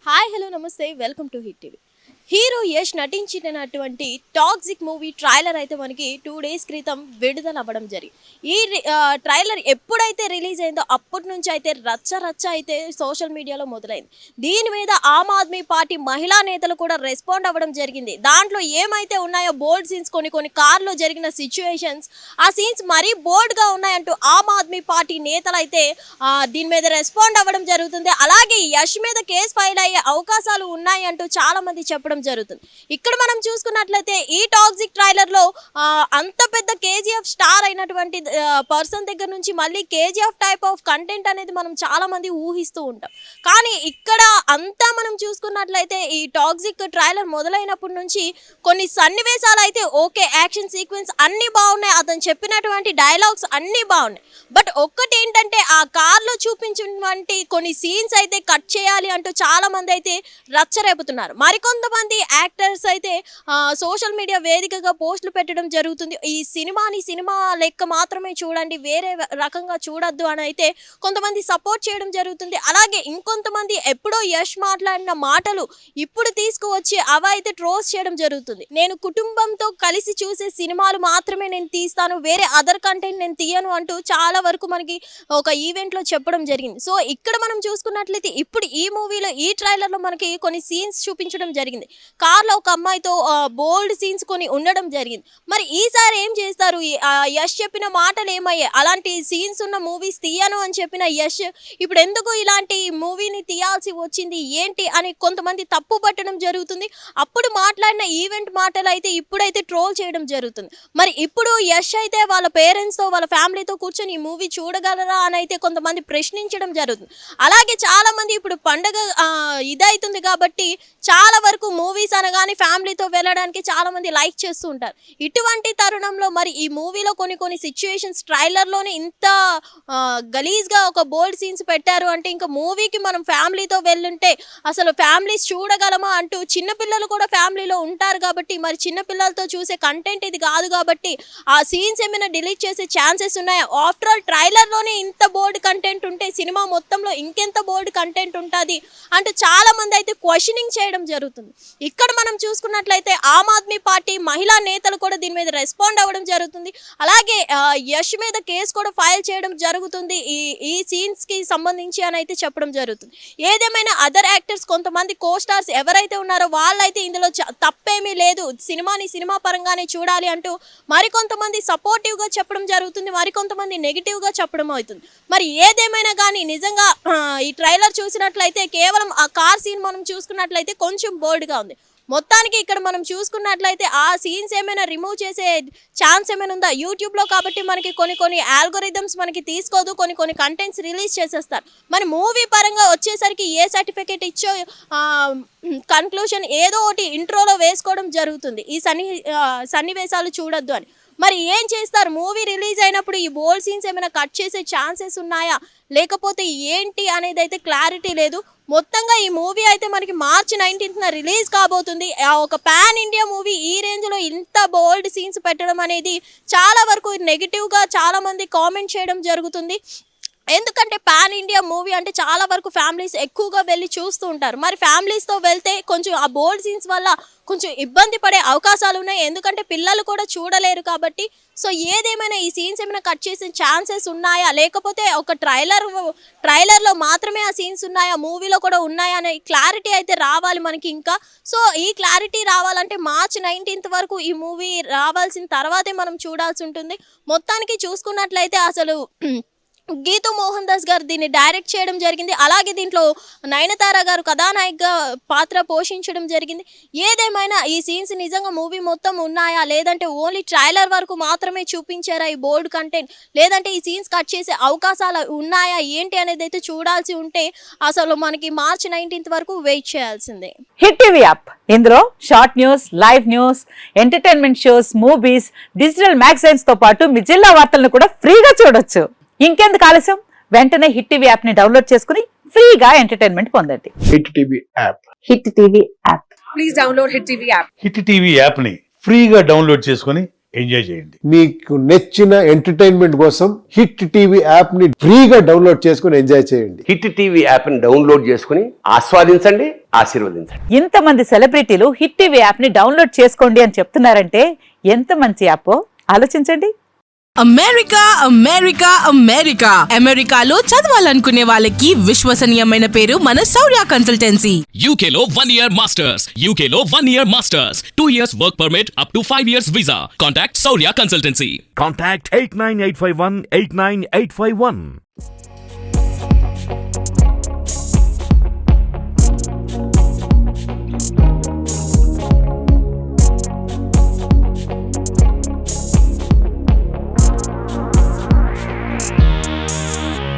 Hi hello నమస్తే welcome to hit TV. Hero Yash నటించినటువంటి toxic movie trailer అయితే మనకి 2 days క్రితం విడుదల అవ్వడం జరిగింది. ఈ ట్రైలర్ ఎప్పుడైతే రిలీజ్ అయిందో అప్పటి నుంచి అయితే రచ్చ అయితే సోషల్ మీడియాలో మొదలైంది. దీని మీద ఆమ్ ఆద్మీ పార్టీ మహిళా నేతలు కూడా రెస్పాండ్ అవ్వడం జరిగింది. దాంట్లో ఏమైతే ఉన్నాయో బోల్డ్ సీన్స్ కొన్ని కార్లో జరిగిన సిచ్యువేషన్స్, ఆ సీన్స్ మరీ బోల్డ్గా ఉన్నాయంటూ ఆమ్ ఆద్మీ పార్టీ నేతలు అయితే దీని మీద రెస్పాండ్ అవ్వడం జరుగుతుంది. అలాగే యష్ మీద కేసు ఫైల్ అయ్యే అవకాశాలు ఉన్నాయి అంటూ చాలా మంది చెప్పడం జరుగుతుంది. ఇక్కడ మనం చూసుకున్నట్లయితే ఈ టాక్సిక్ ట్రైలర్ లో అంత పెద్ద కేజీఎఫ్ స్టార్ అయినటువంటి పర్సన్ దగ్గర నుంచి మళ్ళీ కేజీఎఫ్ టైప్ ఆఫ్ కంటెంట్ అనేది మనం చాలా మంది ఊహిస్తూ ఉంటాం. కానీ ఇక్కడ అంతా మనం చూసుకున్నట్లయితే ఈ టాక్సిక్ ట్రైలర్ మొదలైనప్పటి నుంచి కొన్ని సన్నివేశాలు అయితే ఓకే, యాక్షన్ సీక్వెన్స్ అన్ని బాగున్నాయి, అతను చెప్పినటువంటి డైలాగ్స్ అన్ని బాగున్నాయి. బట్ ఒక్కటి ఏంటంటే ఆ కార్లో చూపించినటువంటి కొన్ని సీన్స్ అయితే కట్ చేయాలి అంటూ చాలా మంది అయితే రచ్చరేపుతున్నారు. మరికొంతమంది యాక్టర్స్ అయితే సోషల్ మీడియా వేదికగా పోస్టులు పెట్టడం జరుగుతుంది. ఈ సినిమా లెక్క మాత్రమే చూడండి, వేరే రకంగా చూడొద్దు అని అయితే కొంతమంది సపోర్ట్ చేయడం జరుగుతుంది. అలాగే ఇంకొంతమంది ఎప్పుడో యష్ మాట్లాడిన మాటలు ఇప్పుడు తీసుకువచ్చి అవైతే ట్రోల్స్ చేయడం జరుగుతుంది. నేను కుటుంబంతో కలిసి చూసే సినిమాలు మాత్రమే నేను తీస్తాను, వేరే అదర్ కంటెంట్ నేను తీయను అంటూ చాలా వరకు మనకి ఒక ఈవెంట్ లో చెప్పడం జరిగింది. సో ఇక్కడ మనం చూసుకున్నట్లయితే ఇప్పుడు ఈ మూవీలో ఈ ట్రైలర్ లో మనకి కొన్ని సీన్స్ చూపించడం జరిగింది. కార్లో ఒక అమ్మాయితో బోల్డ్ సీన్స్ కొన్ని ఉండడం జరిగింది. మరి ఈసారి ఏం చేస్తారు? యష్ చెప్పిన మాటలు ఏమయ్యాయి? అలాంటి సీన్స్ ఉన్న మూవీస్ తీయను అని చెప్పిన యష్ ఇప్పుడు ఎందుకు ఇలాంటి మూవీని తీయాల్సి వచ్చింది ఏంటి అని కొంతమంది తప్పు పట్టడం జరుగుతుంది. అప్పుడు మాట్లాడిన ఈవెంట్ మాటలు అయితే ఇప్పుడైతే ట్రోల్ చేయడం జరుగుతుంది. మరి ఇప్పుడు యష్ అయితే వాళ్ళ పేరెంట్స్తో వాళ్ళ ఫ్యామిలీతో కూర్చొని ఈ మూవీ చూడగలరా అని అయితే కొంతమంది ప్రశ్నించడం జరుగుతుంది. అలాగే చాలా మంది ఇప్పుడు పండగ ఇదవుతుంది కాబట్టి చాలా వరకు మూవీస్ అనగానే ఫ్యామిలీతో వెళ్ళడానికి చాలా మంది లైక్ చేస్తూ ఉంటారు. ఇటువంటి తరుణంలో మరి ఈ మూవీలో కొన్ని సిచ్యువేషన్స్ ట్రైలర్లోనే ఇంత గలీజ్గా ఒక బోల్డ్ సీన్స్ పెట్టారు అంటే ఇంకా మూవీకి మనం ఫ్యామిలీతో వెళ్ళుంటే అసలు ఫ్యామిలీస్ చూడగలమా అంటూ చిన్నపిల్లలు కూడా ఫ్యామిలీలో ఉంటారు కాబట్టి మరి చిన్నపిల్లలతో చూసే కంటెంట్ ఇది కాదు కాబట్టి ఆ సీన్స్ ఏమైనా డిలీట్ చేసే ఛాన్సెస్ ఉన్నాయా? ఆఫ్టర్ ఆల్ ట్రైలర్లోనే ఇంత బోల్డ్ కంటెంట్ ఉంటే సినిమా మొత్తంలో ఇంకెంత బోల్డ్ కంటెంట్ ఉంటుంది అంటూ చాలా మంది అయితే క్వశ్చనింగ్ చేయడం జరుగుతుంది. ఇక్కడ మనం చూసుకున్నట్లయితే ఆమ్ ఆద్మీ పార్టీ మహిళా నేతలు కూడా దీని మీద రెస్పాండ్ అవ్వడం జరుగుతుంది. అలాగే యష్ మీద కేసు కూడా ఫైల్ చేయడం జరుగుతుంది ఈ సీన్స్ కి సంబంధించి అని అయితే చెప్పడం జరుగుతుంది. ఏదేమైనా అదర్ యాక్టర్స్ కొంతమంది కో స్టార్స్ ఎవరైతే ఉన్నారో వాళ్ళైతే ఇందులో తప్పేమీ లేదు, సినిమా పరంగానే చూడాలి అంటూ మరికొంతమంది సపోర్టివ్ గా చెప్పడం జరుగుతుంది, మరికొంతమంది నెగిటివ్ గా చెప్పడం అవుతుంది. మరి ఏదేమైనా కానీ నిజంగా ఈ ట్రైలర్ చూసినట్లయితే కేవలం ఆ కార్ సీన్ మనం చూసుకున్నట్లయితే కొంచెం బోల్డ్గా ఉంది. మొత్తానికి ఇక్కడ మనం చూసుకున్నట్లయితే ఆ సీన్స్ ఏమైనా రిమూవ్ చేసే ఛాన్స్ ఏమైనా ఉందా? యూట్యూబ్లో కాబట్టి మనకి కొన్ని ఆల్గోరిథమ్స్ మనకి తీసుకోదు, కొన్ని కంటెంట్స్ రిలీజ్ చేసేస్తారు. మరి మూవీ పరంగా వచ్చేసరికి ఏ సర్టిఫికేట్ ఇచ్చో కన్క్లూషన్ ఏదో ఒకటి ఇంట్రోలో వేసుకోవడం జరుగుతుంది, ఈ సన్నివేశాలు చూడొద్దు అని. మరి ఏం చేస్తారు? మూవీ రిలీజ్ అయినప్పుడు ఈ బోల్డ్ సీన్స్ ఏమైనా కట్ చేసే ఛాన్సెస్ ఉన్నాయా లేకపోతే ఏంటి అనేది అయితే క్లారిటీ లేదు. మొత్తంగా ఈ మూవీ అయితే మనకి March 19th రిలీజ్ కాబోతుంది. ఒక పాన్ ఇండియా మూవీ ఈ రేంజ్లో ఇంత బోల్డ్ సీన్స్ పెట్టడం అనేది చాలా వరకు నెగిటివ్గా చాలా మంది కామెంట్ చేయడం జరుగుతుంది. ఎందుకంటే పాన్ ఇండియా మూవీ అంటే చాలా వరకు ఫ్యామిలీస్ ఎక్కువగా వెళ్ళి చూస్తూ ఉంటారు. మరి ఫ్యామిలీస్తో వెళ్తే కొంచెం ఆ బోల్డ్ సీన్స్ వల్ల కొంచెం ఇబ్బంది పడే అవకాశాలు ఉన్నాయి, ఎందుకంటే పిల్లలు కూడా చూడలేరు కాబట్టి. సో ఏదేమైనా ఈ సీన్స్ ఏమైనా కట్ చేసే ఛాన్సెస్ ఉన్నాయా లేకపోతే ఒక ట్రైలర్లో మాత్రమే ఆ సీన్స్ ఉన్నాయా, మూవీలో కూడా ఉన్నాయా అనే క్లారిటీ అయితే రావాలి మనకి ఇంకా. సో ఈ క్లారిటీ రావాలంటే March 19th వరకు ఈ మూవీ రావాల్సిన తర్వాతే మనం చూడాల్సి ఉంటుంది. మొత్తానికి చూసుకున్నట్లయితే అసలు గీతూ మోహన్ దాస్ గారు దీన్ని డైరెక్ట్ చేయడం జరిగింది. అలాగే దీంట్లో నయనతార గారు కథానాయికగా పాత్ర పోషించడం జరిగింది. ఏదేమైనా ఈ సీన్స్ నిజంగా మూవీ మొత్తం ఉన్నాయా లేదంటే ఓన్లీ ట్రైలర్ వరకు మాత్రమే చూపించారా ఈ బోల్డ్ కంటెంట్, లేదంటే ఈ సీన్స్ కట్ చేసే అవకాశాలు ఉన్నాయా ఏంటి అనేది అయితే చూడాల్సి ఉంటే అసలు మనకి March 19th వరకు వెయిట్ చేయాల్సిందే. హిట్ టీవీ యాప్, ఇందులో short news, live news, entertainment shows, movies, digital magazines తో పాటు మీ జిల్లా వార్తలను కూడా ఫ్రీగా చూడొచ్చు. ఇంకెందుకు ఆలస్యం, వెంటనే హిట్ టీవీ యాప్ ని డౌన్లోడ్ చేసుకుని ఫ్రీగా ఎంటర్టైన్మెంట్ పొందండి. Hit TV app. Hit TV app. Please download hit TV app. Hit TV యాప్ని ఫ్రీగా డౌన్లోడ్ చేసుకొని ఎంజాయ్ చేయండి. మీకు నచ్చిన ఎంటర్టైన్మెంట్ కోసం హిట్ టీవీ యాప్ ని ఫ్రీగా డౌన్లోడ్ చేసుకుని ఎంజాయ్ చేయండి. హిట్ టీవీ యాప్ని డౌన్లోడ్ చేసుకుని ఆస్వాదించండి, ఆశీర్వదించండి. ఇంతమంది సెలబ్రిటీలు హిట్ టీవీ యాప్ ని డౌన్లోడ్ చేసుకోండి అని చెప్తున్నారంటే ఎంత మంచి యాప్ ఆలోచించండి. అమెరికా అమెరికా అమెరికా అమెరికాలో చదవాలనుకునే వాళ్ళకి విశ్వసనీయమైన పేరు మన శౌర్య consultancy. UK Law 1 Year Masters. UK Law 1 Year Masters. 2 years work permit up to 5 years visa. Contact Saurya Consultancy. Contact 89851 89851.